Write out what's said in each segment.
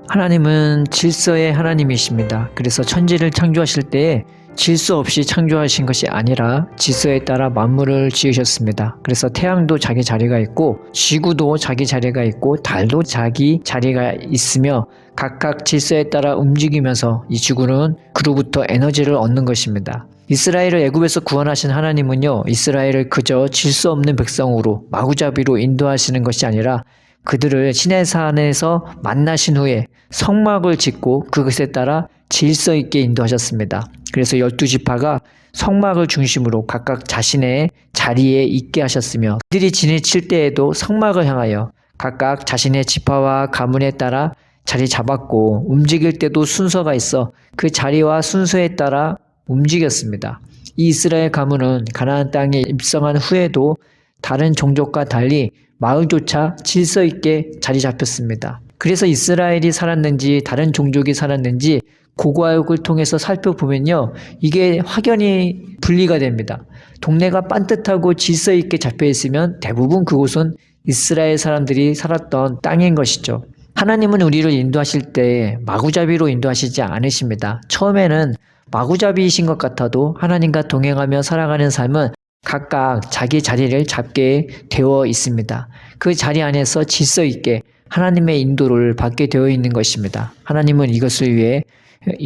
하나님은 질서의 하나님이십니다. 그래서 천지를 창조하실 때에 질서 없이 창조하신 것이 아니라 질서에 따라 만물을 지으셨습니다. 그래서 태양도 자기 자리가 있고 지구도 자기 자리가 있고 달도 자기 자리가 있으며 각각 질서에 따라 움직이면서 이 지구는 그로부터 에너지를 얻는 것입니다. 이스라엘을 애굽에서 구원하신 하나님은요, 이스라엘을 그저 질서 없는 백성으로 마구잡이로 인도하시는 것이 아니라 그들을 시내산에서 만나신 후에 성막을 짓고 그것에 따라 질서 있게 인도하셨습니다. 그래서 12지파가 성막을 중심으로 각각 자신의 자리에 있게 하셨으며 그들이 지내칠 때에도 성막을 향하여 각각 자신의 지파와 가문에 따라 자리 잡았고 움직일 때도 순서가 있어 그 자리와 순서에 따라 움직였습니다. 이 이스라엘 가문은 가나안 땅에 입성한 후에도 다른 종족과 달리 마을조차 질서 있게 자리 잡혔습니다. 그래서 이스라엘이 살았는지 다른 종족이 살았는지 고고학을 통해서 살펴보면요, 이게 확연히 분리가 됩니다. 동네가 반듯하고 질서 있게 잡혀 있으면 대부분 그곳은 이스라엘 사람들이 살았던 땅인 것이죠. 하나님은 우리를 인도하실 때 마구잡이로 인도하시지 않으십니다. 처음에는 마구잡이이신 것 같아도 하나님과 동행하며 살아가는 삶은 각각 자기 자리를 잡게 되어 있습니다. 그 자리 안에서 질서 있게 하나님의 인도를 받게 되어 있는 것입니다. 하나님은 이것을 위해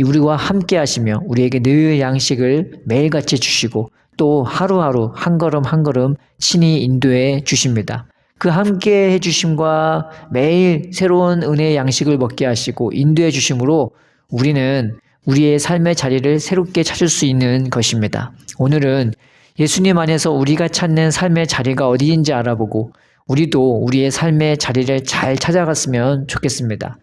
우리와 함께 하시며 우리에게 늘 양식을 매일같이 주시고 또 하루하루 한 걸음 한 걸음 친히 인도해 주십니다. 그 함께 해주심과 매일 새로운 은혜의 양식을 먹게 하시고 인도해 주심으로 우리는 우리의 삶의 자리를 새롭게 찾을 수 있는 것입니다. 오늘은 예수님 안에서 우리가 찾는 삶의 자리가 어디인지 알아보고 우리도 우리의 삶의 자리를 잘 찾아갔으면 좋겠습니다.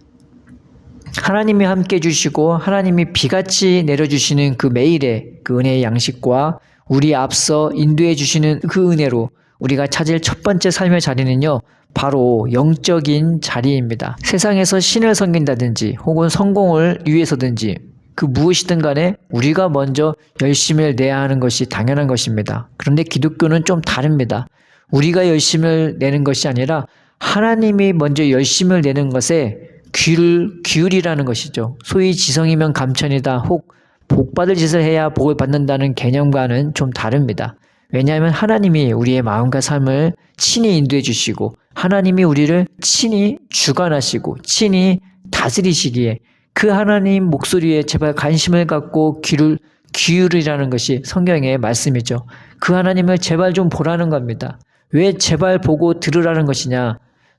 하나님이 함께 해주시고 하나님이 비같이 내려주시는 그 매일의 그 은혜의 양식과 우리 앞서 인도해 주시는 그 은혜로 우리가 찾을 첫 번째 삶의 자리는요, 바로 영적인 자리입니다. 세상에서 신을 섬긴다든지 혹은 성공을 위해서든지 그 무엇이든 간에 우리가 먼저 열심을 내야 하는 것이 당연한 것입니다. 그런데 기독교는 좀 다릅니다. 우리가 열심을 내는 것이 아니라 하나님이 먼저 열심을 내는 것에 귀를 기울이라는 것이죠. 소위 지성이면 감천이다. 혹 복받을 짓을 해야 복을 받는다는 개념과는 좀 다릅니다. 왜냐하면 하나님이 우리의 마음과 삶을 친히 인도해 주시고 하나님이 우리를 친히 주관하시고 친히 다스리시기에 그 하나님 목소리에 제발 관심을 갖고 귀를 기울이라는 것이 성경의 말씀이죠. 그 하나님을 제발 좀 보라는 겁니다. 왜 제발 보고 들으라는 것이냐?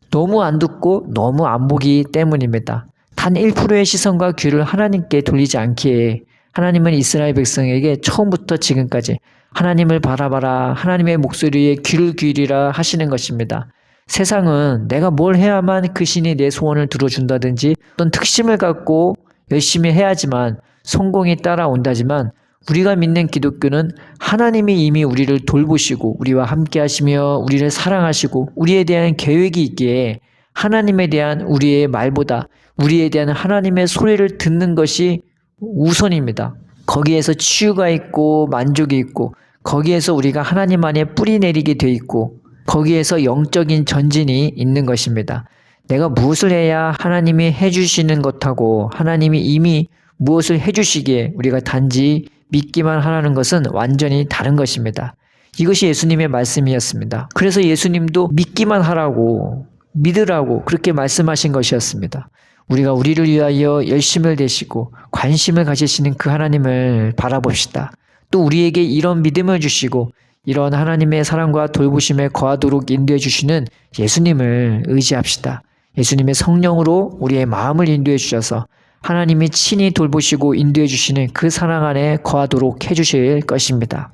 너무 안 듣고 너무 안 보기 때문입니다. 단 1%의 시선과 귀를 하나님께 돌리지 않기에 하나님은 이스라엘 백성에게 처음부터 지금까지 하나님을 바라봐라, 하나님의 목소리에 귀를 기울이라 하시는 것입니다. 세상은 내가 뭘 해야만 그 신이 내 소원을 들어준다든지 어떤 특심을 갖고 열심히 해야지만 성공이 따라온다지만 우리가 믿는 기독교는 하나님이 이미 우리를 돌보시고 우리와 함께 하시며 우리를 사랑하시고 우리에 대한 계획이 있기에 하나님에 대한 우리의 말보다 우리에 대한 하나님의 소리를 듣는 것이 우선입니다. 거기에서 치유가 있고 만족이 있고 거기에서 우리가 하나님 안에 뿌리 내리게 돼 있고 거기에서 영적인 전진이 있는 것입니다. 내가 무엇을 해야 하나님이 해주시는 것하고 하나님이 이미 무엇을 해주시기에 우리가 단지 믿기만 하라는 것은 완전히 다른 것입니다. 이것이 예수님의 말씀이었습니다. 그래서 예수님도 믿기만 하라고 믿으라고 그렇게 말씀하신 것이었습니다. 우리가 우리를 위하여 열심을 내시고 관심을 가지시는 그 하나님을 바라봅시다. 또 우리에게 이런 믿음을 주시고 이런 하나님의 사랑과 돌보심에 거하도록 인도해 주시는 예수님을 의지합시다. 예수님의 성령으로 우리의 마음을 인도해 주셔서 하나님이 친히 돌보시고 인도해 주시는 그 사랑 안에 거하도록 해 주실 것입니다.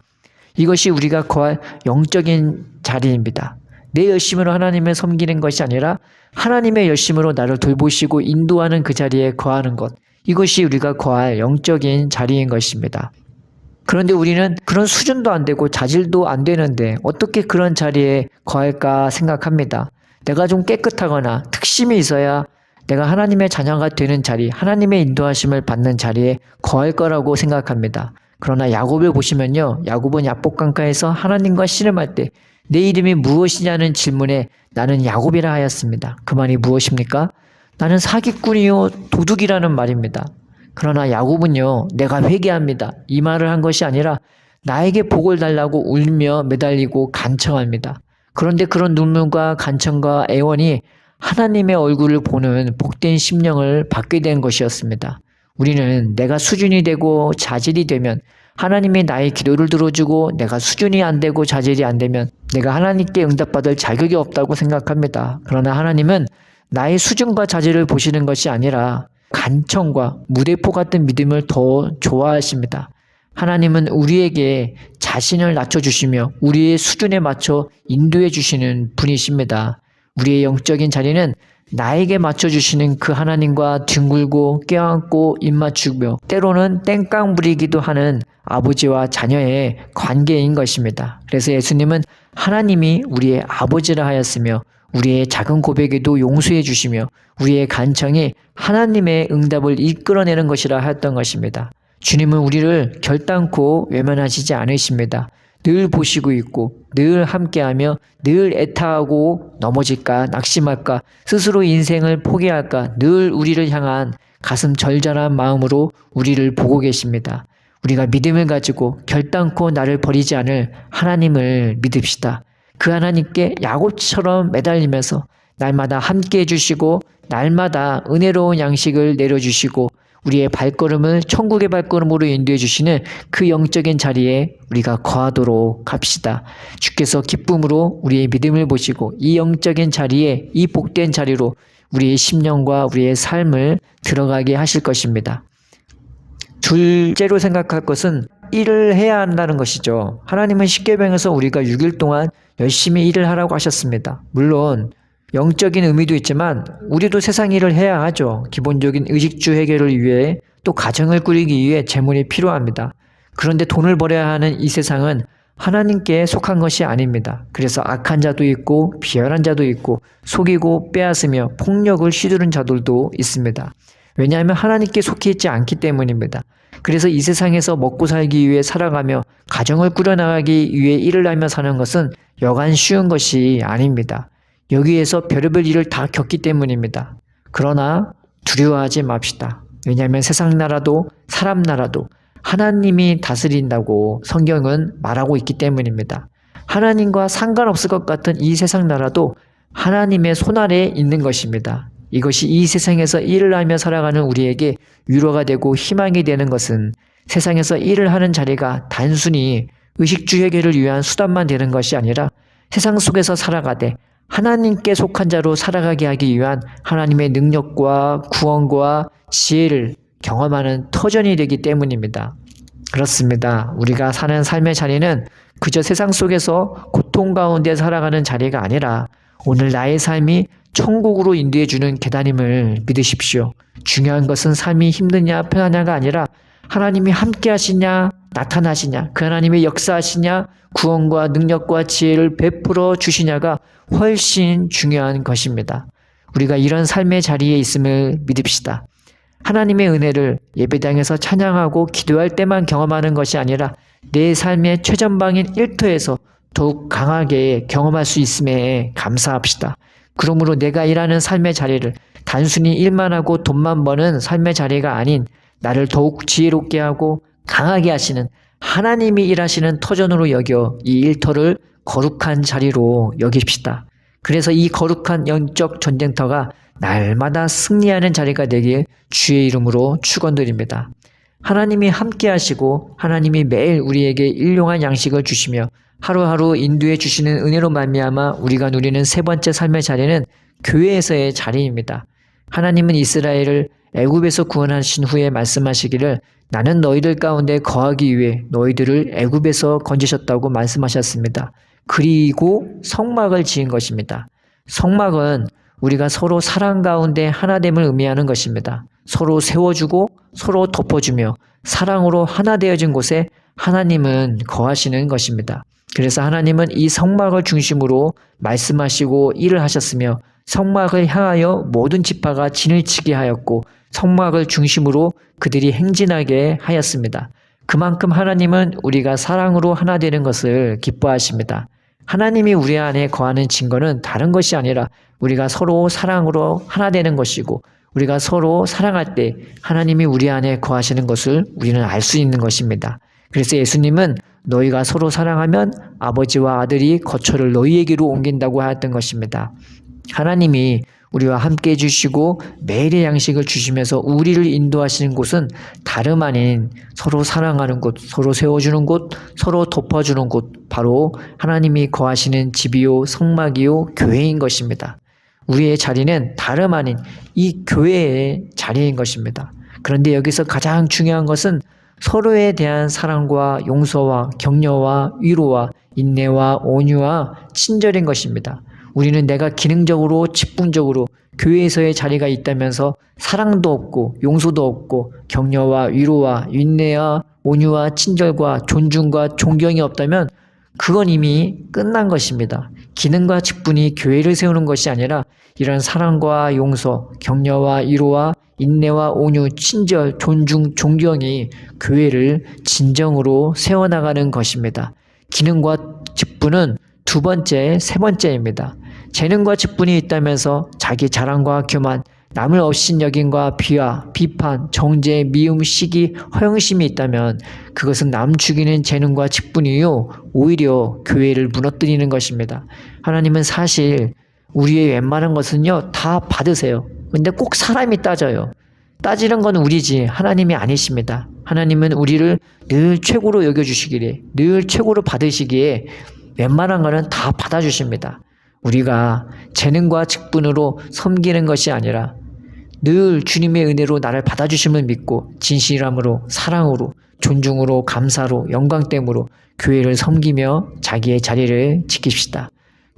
이것이 우리가 거할 영적인 자리입니다. 내 열심으로 하나님을 섬기는 것이 아니라 하나님의 열심으로 나를 돌보시고 인도하는 그 자리에 거하는 것. 이것이 우리가 거할 영적인 자리인 것입니다. 그런데 우리는 그런 수준도 안 되고 자질도 안 되는데 어떻게 그런 자리에 거할까 생각합니다. 내가 좀 깨끗하거나 특심이 있어야 내가 하나님의 자녀가 되는 자리, 하나님의 인도하심을 받는 자리에 거할 거라고 생각합니다. 그러나 야곱을 보시면요. 야곱은 야복강가에서 하나님과 씨름할 때 내 이름이 무엇이냐는 질문에 나는 야곱이라 하였습니다. 그 말이 무엇입니까? 나는 사기꾼이요 도둑이라는 말입니다. 그러나 야곱은요, 내가 회개합니다. 이 말을 한 것이 아니라 나에게 복을 달라고 울며 매달리고 간청합니다. 그런데 그런 눈물과 간청과 애원이 하나님의 얼굴을 보는 복된 심령을 받게 된 것이었습니다. 우리는 내가 수준이 되고 자질이 되면 하나님이 나의 기도를 들어주고 내가 수준이 안 되고 자질이 안 되면 내가 하나님께 응답받을 자격이 없다고 생각합니다. 그러나 하나님은 나의 수준과 자질을 보시는 것이 아니라 간청과 무대포 같은 믿음을 더 좋아하십니다. 하나님은 우리에게 자신을 낮춰주시며 우리의 수준에 맞춰 인도해 주시는 분이십니다. 우리의 영적인 자리는 나에게 맞춰주시는 그 하나님과 뒹굴고 껴안고 입맞추며 때로는 땡깡 부리기도 하는 아버지와 자녀의 관계인 것입니다. 그래서 예수님은 하나님이 우리의 아버지라 하였으며 우리의 작은 고백에도 용서해 주시며 우리의 간청이 하나님의 응답을 이끌어내는 것이라 하였던 것입니다. 주님은 우리를 결단코 외면하시지 않으십니다. 늘 보시고 있고 늘 함께하며 늘 애타하고 넘어질까 낙심할까 스스로 인생을 포기할까 늘 우리를 향한 가슴 절절한 마음으로 우리를 보고 계십니다. 우리가 믿음을 가지고 결단코 나를 버리지 않을 하나님을 믿읍시다. 그 하나님께 야곱처럼 매달리면서 날마다 함께 해주시고 날마다 은혜로운 양식을 내려주시고 우리의 발걸음을 천국의 발걸음으로 인도해 주시는 그 영적인 자리에 우리가 거하도록 합시다. 주께서 기쁨으로 우리의 믿음을 보시고 이 영적인 자리에 이 복된 자리로 우리의 심령과 우리의 삶을 들어가게 하실 것입니다. 둘째로 생각할 것은 일을 해야 한다는 것이죠. 하나님은 십계명에서 우리가 6일 동안 열심히 일을 하라고 하셨습니다. 물론 영적인 의미도 있지만 우리도 세상 일을 해야 하죠. 기본적인 의식주 해결을 위해 또 가정을 꾸리기 위해 재물이 필요합니다. 그런데 돈을 벌어야 하는 이 세상은 하나님께 속한 것이 아닙니다. 그래서 악한 자도 있고 비열한 자도 있고 속이고 빼앗으며 폭력을 휘두른 자들도 있습니다. 왜냐하면 하나님께 속해 있지 않기 때문입니다. 그래서 이 세상에서 먹고 살기 위해 살아가며 가정을 꾸려나가기 위해 일을 하며 사는 것은 여간 쉬운 것이 아닙니다. 여기에서 별의별 일을 다 겪기 때문입니다. 그러나 두려워하지 맙시다. 왜냐하면 세상 나라도 사람 나라도 하나님이 다스린다고 성경은 말하고 있기 때문입니다. 하나님과 상관없을 것 같은 이 세상 나라도 하나님의 손아래에 있는 것입니다. 이것이 이 세상에서 일을 하며 살아가는 우리에게 위로가 되고 희망이 되는 것은 세상에서 일을 하는 자리가 단순히 의식주 해결을 위한 수단만 되는 것이 아니라 세상 속에서 살아가되 하나님께 속한 자로 살아가게 하기 위한 하나님의 능력과 구원과 지혜를 경험하는 터전이 되기 때문입니다. 그렇습니다. 우리가 사는 삶의 자리는 그저 세상 속에서 고통 가운데 살아가는 자리가 아니라 오늘 나의 삶이 천국으로 인도해주는 계단임을 믿으십시오. 중요한 것은 삶이 힘드냐 편하냐가 아니라 하나님이 함께 하시냐 나타나시냐 그 하나님의 역사하시냐 구원과 능력과 지혜를 베풀어 주시냐가 훨씬 중요한 것입니다. 우리가 이런 삶의 자리에 있음을 믿읍시다. 하나님의 은혜를 예배당에서 찬양하고 기도할 때만 경험하는 것이 아니라 내 삶의 최전방인 일터에서 더욱 강하게 경험할 수 있음에 감사합시다. 그러므로 내가 일하는 삶의 자리를 단순히 일만 하고 돈만 버는 삶의 자리가 아닌 나를 더욱 지혜롭게 하고 강하게 하시는 하나님이 일하시는 터전으로 여겨 이 일터를 거룩한 자리로 여깁시다. 그래서 이 거룩한 영적 전쟁터가 날마다 승리하는 자리가 되길 주의 이름으로 축원드립니다. 하나님이 함께 하시고 하나님이 매일 우리에게 일용할 양식을 주시며 하루하루 인도해 주시는 은혜로 말미암아 우리가 누리는 세 번째 삶의 자리는 교회에서의 자리입니다. 하나님은 이스라엘을 애굽에서 구원하신 후에 말씀하시기를 나는 너희들 가운데 거하기 위해 너희들을 애굽에서 건지셨다고 말씀하셨습니다. 그리고 성막을 지은 것입니다. 성막은 우리가 서로 사랑 가운데 하나됨을 의미하는 것입니다. 서로 세워주고 서로 덮어주며 사랑으로 하나 되어진 곳에 하나님은 거하시는 것입니다. 그래서 하나님은 이 성막을 중심으로 말씀하시고 일을 하셨으며 성막을 향하여 모든 지파가 진을 치게 하였고 성막을 중심으로 그들이 행진하게 하였습니다. 그만큼 하나님은 우리가 사랑으로 하나 되는 것을 기뻐하십니다. 하나님이 우리 안에 거하는 증거는 다른 것이 아니라 우리가 서로 사랑으로 하나 되는 것이고 우리가 서로 사랑할 때 하나님이 우리 안에 거하시는 것을 우리는 알 수 있는 것입니다. 그래서 예수님은 너희가 서로 사랑하면 아버지와 아들이 거처를 너희에게로 옮긴다고 하였던 것입니다. 하나님이 우리와 함께 해주시고 매일의 양식을 주시면서 우리를 인도하시는 곳은 다름 아닌 서로 사랑하는 곳, 서로 세워주는 곳, 서로 덮어주는 곳, 바로 하나님이 거하시는 집이요 성막이요 교회인 것입니다. 우리의 자리는 다름 아닌 이 교회의 자리인 것입니다. 그런데 여기서 가장 중요한 것은 서로에 대한 사랑과 용서와 격려와 위로와 인내와 온유와 친절인 것입니다. 우리는 내가 기능적으로 직분적으로 교회에서의 자리가 있다면서 사랑도 없고 용서도 없고 격려와 위로와 인내와 온유와 친절과 존중과 존경이 없다면 그건 이미 끝난 것입니다. 기능과 직분이 교회를 세우는 것이 아니라 이런 사랑과 용서, 격려와 위로와 인내와 온유, 친절, 존중, 존경이 교회를 진정으로 세워나가는 것입니다. 기능과 직분은 두 번째, 세 번째입니다. 재능과 직분이 있다면서 자기 자랑과 교만, 남을 업신여김과 비하, 비판, 정죄, 미움, 시기, 허영심이 있다면 그것은 남 죽이는 재능과 직분이요 오히려 교회를 무너뜨리는 것입니다. 하나님은 사실 우리의 웬만한 것은요 다 받으세요. 근데 꼭 사람이 따져요. 따지는 건 우리지 하나님이 아니십니다. 하나님은 우리를 늘 최고로 여겨주시기에, 늘 최고로 받으시기에 웬만한 거는 다 받아주십니다. 우리가 재능과 직분으로 섬기는 것이 아니라 늘 주님의 은혜로 나를 받아주심을 믿고 진실함으로, 사랑으로, 존중으로, 감사로, 영광됨으로 교회를 섬기며 자기의 자리를 지킵시다.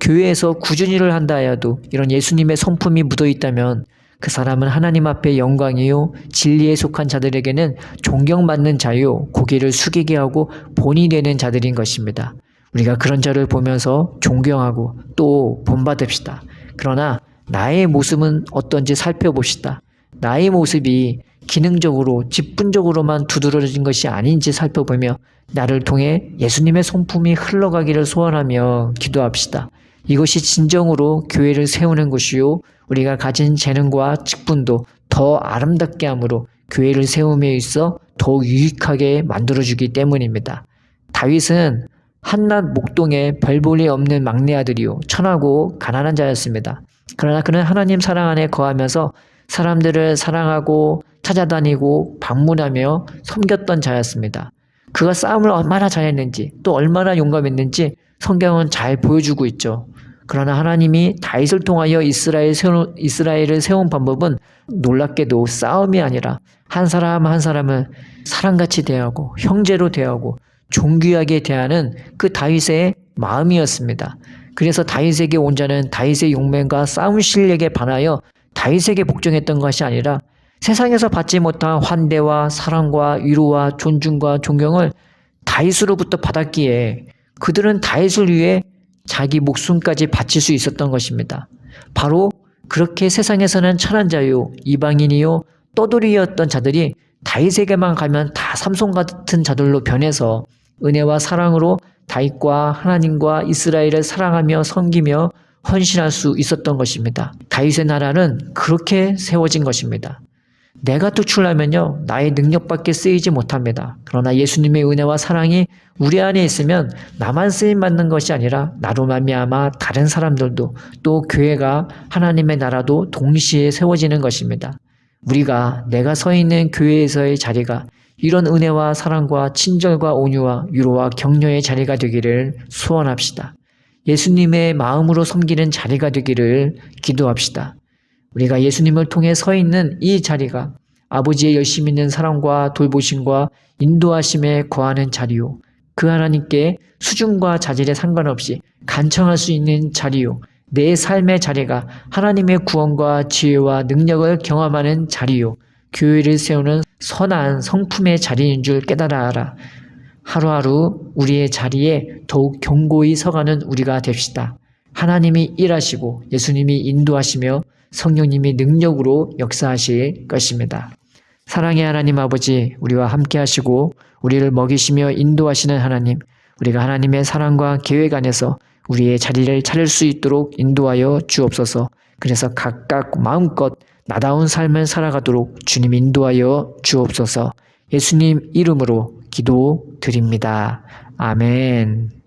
교회에서 꾸준히 일을 한다 하여도 이런 예수님의 성품이 묻어 있다면 그 사람은 하나님 앞에 영광이요 진리에 속한 자들에게는 존경받는 자요 고개를 숙이게 하고 본이 되는 자들인 것입니다. 우리가 그런 자를 보면서 존경하고 또 본받읍시다. 그러나 나의 모습은 어떤지 살펴봅시다. 나의 모습이 기능적으로 직분적으로만 두드러진 것이 아닌지 살펴보며 나를 통해 예수님의 성품이 흘러가기를 소원하며 기도합시다. 이것이 진정으로 교회를 세우는 것이요 우리가 가진 재능과 직분도 더 아름답게 함으로 교회를 세움에 있어 더욱 유익하게 만들어주기 때문입니다. 다윗은 한낱 목동에 별 볼일 없는 막내 아들이요 천하고 가난한 자였습니다. 그러나 그는 하나님 사랑 안에 거하면서 사람들을 사랑하고 찾아다니고 방문하며 섬겼던 자였습니다. 그가 싸움을 얼마나 잘했는지 또 얼마나 용감했는지 성경은 잘 보여주고 있죠. 그러나 하나님이 다윗을 통하여 이스라엘을 세운 방법은 놀랍게도 싸움이 아니라 한 사람 한 사람을 사랑같이 대하고 형제로 대하고 존귀하게 대하는 그 다윗의 마음이었습니다. 그래서 다윗에게 온 자는 다윗의 용맹과 싸움 실력에 반하여 다윗에게 복종했던 것이 아니라 세상에서 받지 못한 환대와 사랑과 위로와 존중과 존경을 다윗으로부터 받았기에 그들은 다윗을 위해 자기 목숨까지 바칠 수 있었던 것입니다. 바로 그렇게 세상에서는 천한 자요 이방인이요 떠돌이였던 자들이 다윗에게만 가면 다 삼손 같은 자들로 변해서 은혜와 사랑으로 다윗과 하나님과 이스라엘을 사랑하며 섬기며 헌신할 수 있었던 것입니다. 다윗의 나라는 그렇게 세워진 것입니다. 내가 투출하면요 나의 능력밖에 쓰이지 못합니다. 그러나 예수님의 은혜와 사랑이 우리 안에 있으면 나만 쓰임받는 것이 아니라 나로 말미암아 다른 사람들도 또 교회가 하나님의 나라도 동시에 세워지는 것입니다. 우리가 내가 서 있는 교회에서의 자리가 이런 은혜와 사랑과 친절과 온유와 위로와 격려의 자리가 되기를 소원합시다. 예수님의 마음으로 섬기는 자리가 되기를 기도합시다. 우리가 예수님을 통해 서 있는 이 자리가 아버지의 열심 있는 사랑과 돌보심과 인도하심에 거하는 자리요. 그 하나님께 수준과 자질에 상관없이 간청할 수 있는 자리요. 내 삶의 자리가 하나님의 구원과 지혜와 능력을 경험하는 자리요. 교회를 세우는 선한 성품의 자리인 줄 깨달아 알아. 하루하루 우리의 자리에 더욱 견고히 서가는 우리가 됩시다. 하나님이 일하시고 예수님이 인도하시며 성령님이 능력으로 역사하실 것입니다. 사랑의 하나님 아버지, 우리와 함께 하시고 우리를 먹이시며 인도하시는 하나님, 우리가 하나님의 사랑과 계획 안에서 우리의 자리를 찾을 수 있도록 인도하여 주옵소서. 그래서 각각 마음껏 나다운 삶을 살아가도록 주님 인도하여 주옵소서. 예수님 이름으로 기도드립니다. 아멘.